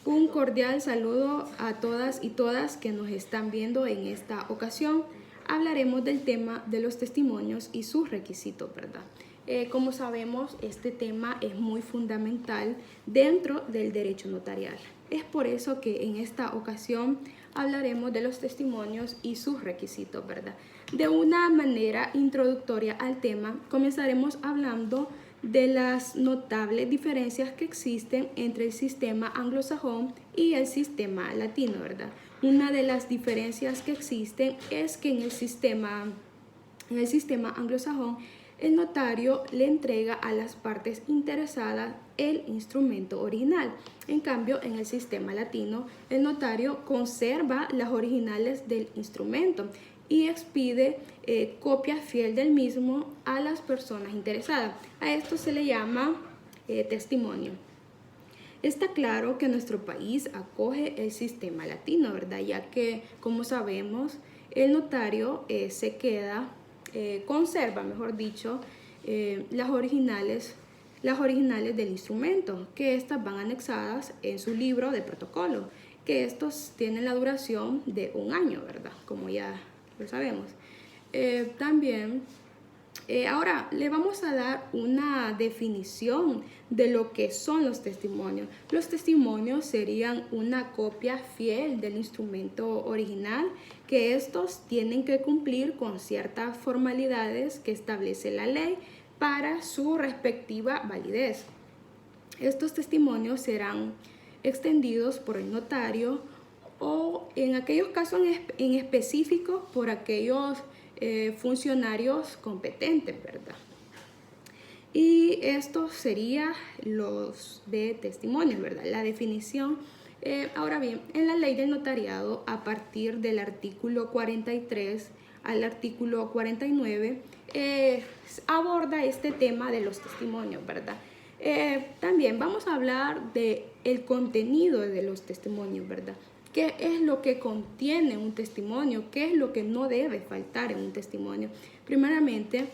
Un cordial saludo a todas y todas que nos están viendo en esta ocasión. Hablaremos del tema de los testimonios y sus requisitos, ¿verdad? Como sabemos, este tema es muy fundamental dentro del derecho notarial. Es por eso que en esta ocasión hablaremos de los testimonios y sus requisitos, ¿verdad? De una manera introductoria al tema, comenzaremos hablando de las notables diferencias que existen entre el sistema anglosajón y el sistema latino, ¿verdad? Una de las diferencias que existen es que en el sistema anglosajón, el notario le entrega a las partes interesadas el instrumento original. En cambio, en el sistema latino, el notario conserva las originales del instrumento y expide copia fiel del mismo a las personas interesadas. A esto se le llama testimonio. Está claro que nuestro país acoge el sistema latino, ¿verdad? Ya que, como sabemos, el notario conserva, mejor dicho, las originales del instrumento, que estas van anexadas en su libro de protocolo, que estos tienen la duración de 1 año, ¿verdad? Como ya lo sabemos. Ahora le vamos a dar una definición de lo que son los testimonios. Los testimonios serían una copia fiel del instrumento original, que estos tienen que cumplir con ciertas formalidades que establece la ley para su respectiva validez. Estos testimonios serán extendidos por el notario o en aquellos casos en específico por aquellos funcionarios competentes, ¿verdad? Y estos serían los de testimonios, ¿verdad? La definición. Ahora bien, en la ley del notariado, a partir del artículo 43 al artículo 49, aborda este tema de los testimonios, ¿verdad? También vamos a hablar del contenido de los testimonios, ¿verdad? ¿Qué es lo que contiene un testimonio? ¿Qué es lo que no debe faltar en un testimonio? Primeramente,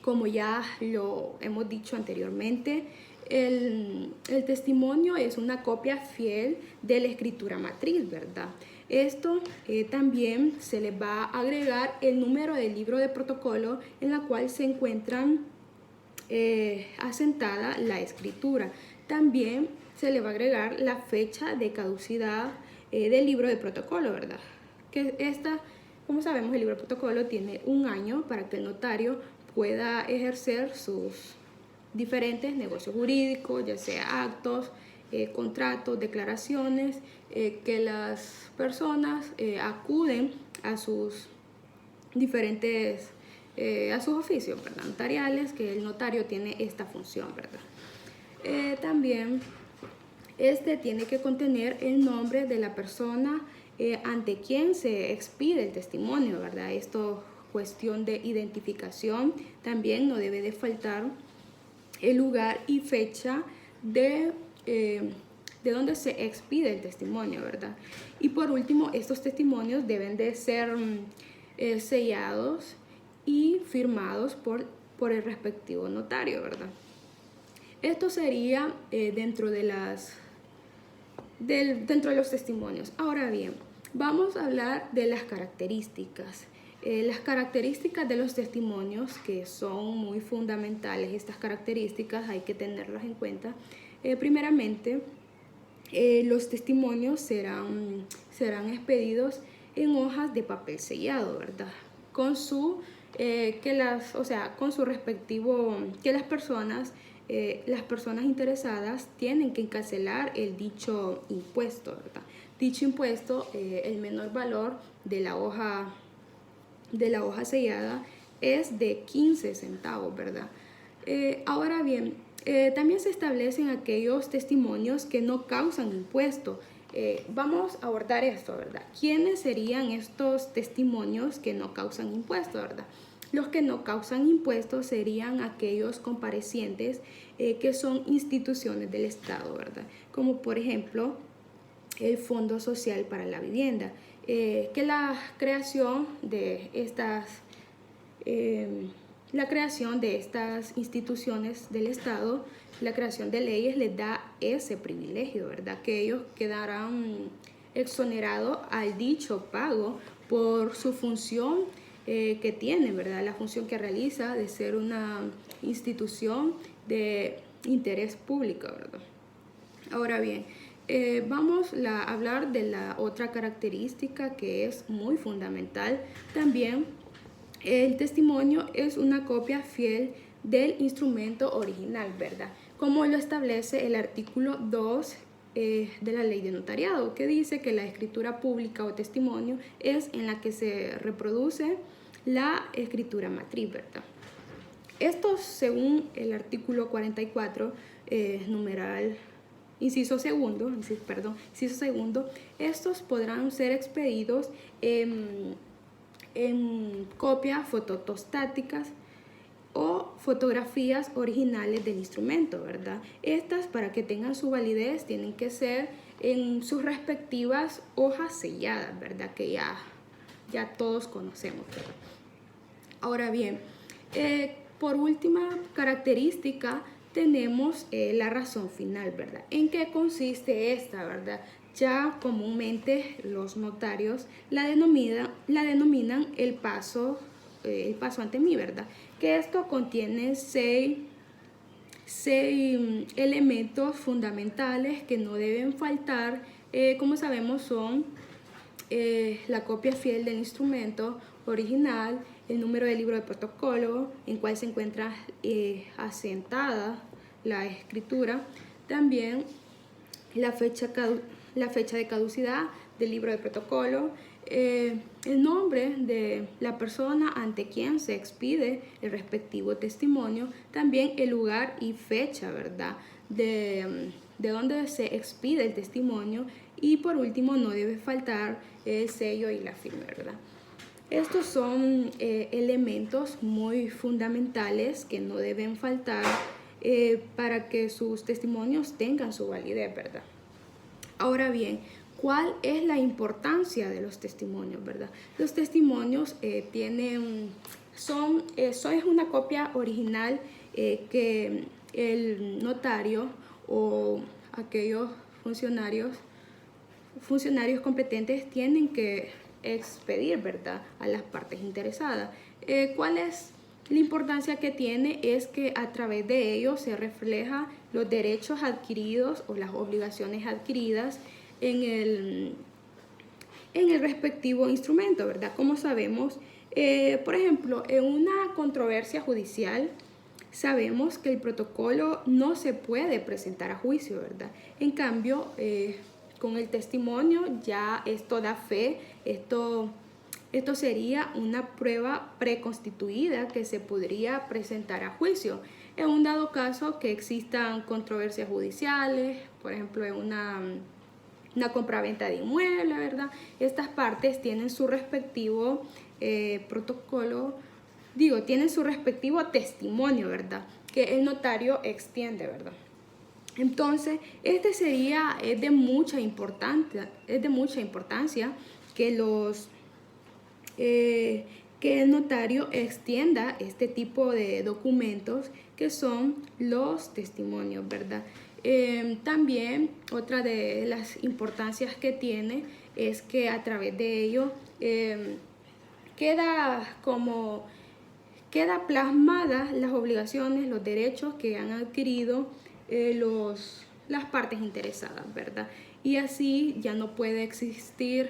como ya lo hemos dicho anteriormente, el testimonio es una copia fiel de la escritura matriz, ¿verdad? Esto también se le va a agregar el número del libro de protocolo en la cual se encuentran asentada la escritura. También se le va a agregar la fecha de caducidad del libro de protocolo, ¿verdad? Como sabemos, el libro de protocolo tiene 1 año para que el notario pueda ejercer sus diferentes negocios jurídicos, ya sea actos, contratos, declaraciones, que las personas acuden a sus diferentes a sus oficios, ¿verdad? Notariales, que el notario tiene esta función, ¿verdad? También tiene que contener el nombre de la persona ante quien se expide el testimonio, ¿verdad? Esto, cuestión de identificación. También no debe de faltar el lugar y fecha de donde se expide el testimonio, ¿verdad? Y por último, estos testimonios deben de ser sellados y firmados por el respectivo notario, ¿verdad? Esto sería dentro de los testimonios. Ahora bien, vamos a hablar de las características. Las características de los testimonios, que son muy fundamentales, estas características hay que tenerlas en cuenta. Primeramente, los testimonios serán expedidos en hojas de papel sellado, ¿verdad? Con su respectivo, que las personas interesadas tienen que cancelar el dicho impuesto, ¿verdad? Dicho impuesto, el menor valor de la hoja sellada es de 15 centavos, ¿verdad? Ahora bien, también se establecen aquellos testimonios que no causan impuesto. Vamos a abordar esto, ¿verdad? ¿Quiénes serían estos testimonios que no causan impuesto, verdad? Los que no causan impuestos serían aquellos comparecientes que son instituciones del Estado, ¿verdad? Como por ejemplo el Fondo Social para la Vivienda, que la creación de la creación de estas instituciones del Estado, la creación de leyes les da ese privilegio, ¿verdad? Que ellos quedarán exonerados al dicho pago por su función que tiene, ¿verdad? La función que realiza de ser una institución de interés público, ¿verdad? Ahora bien, vamos a hablar de la otra característica que es muy fundamental también. El testimonio es una copia fiel del instrumento original, ¿verdad? Como lo establece el artículo 2 de la ley de notariado, que dice que la escritura pública o testimonio es en la que se reproduce la escritura matriz, ¿verdad? Esto según el artículo 44, numeral inciso segundo, estos podrán ser expedidos en copias fotostáticas o fotografías originales del instrumento, ¿verdad? Estas, para que tengan su validez, tienen que ser en sus respectivas hojas selladas, ¿verdad? Que ya todos conocemos, ¿verdad? Ahora bien, por última característica tenemos la razón final, ¿verdad? ¿En qué consiste esta, verdad? Ya comúnmente los notarios la denominan el paso ante mí, ¿verdad? Que esto contiene seis elementos fundamentales que no deben faltar. Como sabemos, son la copia fiel del instrumento original, el número del libro de protocolo en cual se encuentra asentada la escritura, también la fecha de caducidad del libro de protocolo, el nombre de la persona ante quien se expide el respectivo testimonio, también el lugar y fecha, ¿verdad?, de donde se expide el testimonio, y por último no debe faltar el sello y la firma, ¿verdad? Estos son elementos muy fundamentales que no deben faltar para que sus testimonios tengan su validez, ¿verdad? Ahora bien, ¿cuál es la importancia de los testimonios, verdad? Los testimonios es una copia original que el notario o aquellos funcionarios competentes tienen que expedir, ¿verdad?, a las partes interesadas. ¿Cuál es la importancia que tiene? Es que a través de ellos se refleja los derechos adquiridos o las obligaciones adquiridas en el respectivo instrumento, ¿verdad? Como sabemos, por ejemplo, en una controversia judicial, sabemos que el protocolo no se puede presentar a juicio, ¿verdad? En cambio, con el testimonio ya esto da fe, esto sería una prueba preconstituida que se podría presentar a juicio. En un dado caso que existan controversias judiciales, por ejemplo, en una compraventa de inmueble, ¿verdad? Estas partes tienen su respectivo tienen su respectivo testimonio, ¿verdad?, que el notario extiende, ¿verdad? Entonces, es de mucha importancia que el notario extienda este tipo de documentos que son los testimonios, ¿verdad? También otra de las importancias que tiene es que a través de ello queda plasmadas las obligaciones, los derechos que han adquirido las partes interesadas, ¿verdad? Y así ya no puede existir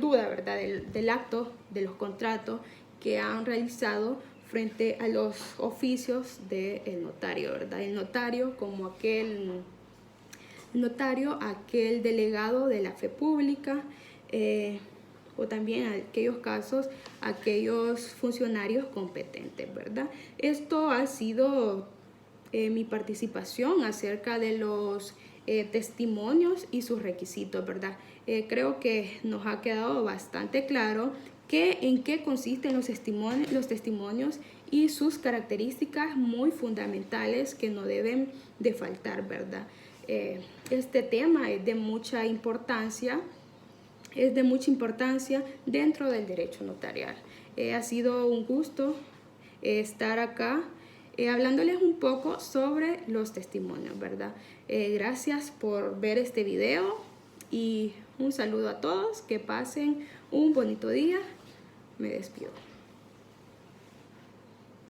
duda, ¿verdad?, del acto, de los contratos que han realizado frente a los oficios del notario, ¿verdad? El notario como aquel delegado de la fe pública, o también en aquellos casos, aquellos funcionarios competentes, ¿verdad? Esto ha sido mi participación acerca de los testimonios y sus requisitos, ¿verdad? Creo que nos ha quedado bastante claro en qué consisten los testimonios y sus características muy fundamentales que no deben de faltar, ¿verdad? Este tema es de mucha importancia dentro del derecho notarial. Ha sido un gusto estar acá hablándoles un poco sobre los testimonios, ¿verdad? Gracias por ver este video y un saludo a todos. Que pasen un bonito día. Me despido.